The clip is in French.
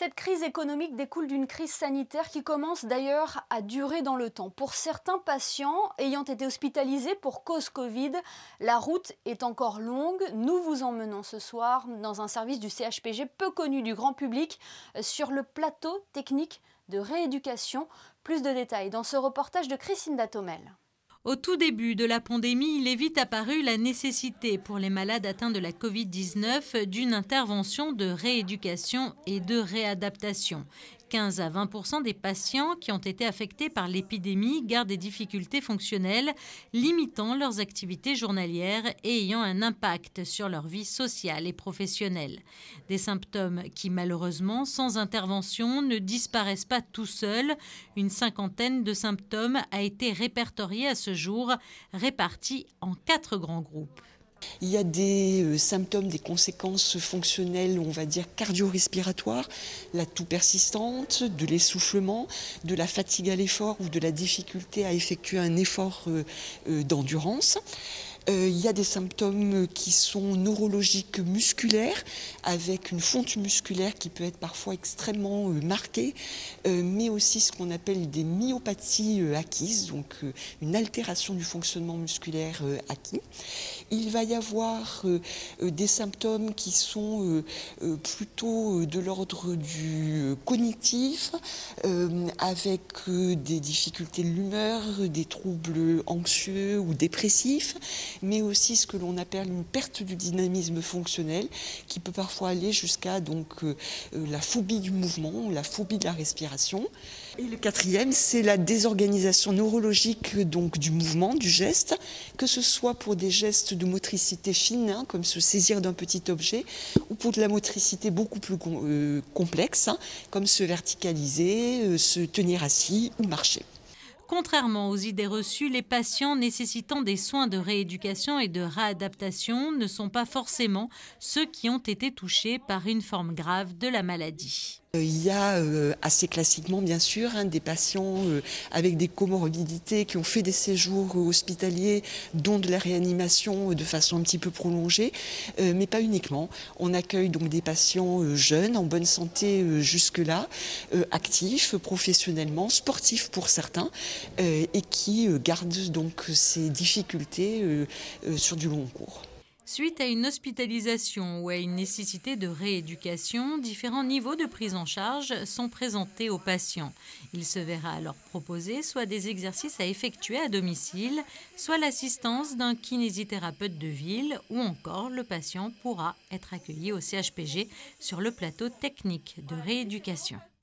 Cette crise économique découle d'une crise sanitaire qui commence d'ailleurs à durer dans le temps. Pour certains patients ayant été hospitalisés pour cause Covid, la route est encore longue. Nous vous emmenons ce soir dans un service du CHPG peu connu du grand public sur le plateau technique de rééducation. Plus de détails dans ce reportage de Christine Datomel. Au tout début de la pandémie, il est vite apparu la nécessité pour les malades atteints de la Covid-19 d'une intervention de rééducation et de réadaptation. 15 à 20% des patients qui ont été affectés par l'épidémie gardent des difficultés fonctionnelles, limitant leurs activités journalières et ayant un impact sur leur vie sociale et professionnelle. Des symptômes qui, malheureusement, sans intervention, ne disparaissent pas tout seuls. Une cinquantaine de symptômes a été répertoriée à ce jour, répartis en 4 grands groupes. Il y a des symptômes, des conséquences fonctionnelles, on va dire cardio-respiratoires, la toux persistante, de l'essoufflement, de la fatigue à l'effort ou de la difficulté à effectuer un effort d'endurance. Il y a des symptômes qui sont neurologiques musculaires, avec une fonte musculaire qui peut être parfois extrêmement marquée, mais aussi ce qu'on appelle des myopathies acquises, donc une altération du fonctionnement musculaire acquis. Il va y avoir des symptômes qui sont plutôt de l'ordre du cognitif, avec des difficultés de l'humeur, des troubles anxieux ou dépressifs, mais aussi ce que l'on appelle une perte du dynamisme fonctionnel, qui peut parfois aller jusqu'à la phobie du mouvement, la phobie de la respiration. Et le quatrième, c'est la désorganisation neurologique du mouvement, du geste, que ce soit pour des gestes de motricité fine, comme se saisir d'un petit objet, ou pour de la motricité beaucoup plus complexe, comme se verticaliser, se tenir assis ou marcher. Contrairement aux idées reçues, les patients nécessitant des soins de rééducation et de réadaptation ne sont pas forcément ceux qui ont été touchés par une forme grave de la maladie. Il y a assez classiquement, bien sûr, des patients avec des comorbidités qui ont fait des séjours hospitaliers, dont de la réanimation de façon un petit peu prolongée, mais pas uniquement. On accueille donc des patients jeunes, en bonne santé jusque-là, actifs professionnellement, sportifs pour certains, et qui gardent donc ces difficultés sur du long cours. Suite à une hospitalisation ou à une nécessité de rééducation, différents niveaux de prise en charge sont présentés aux patients. Il se verra alors proposer soit des exercices à effectuer à domicile, soit l'assistance d'un kinésithérapeute de ville, ou encore le patient pourra être accueilli au CHPG sur le plateau technique de rééducation.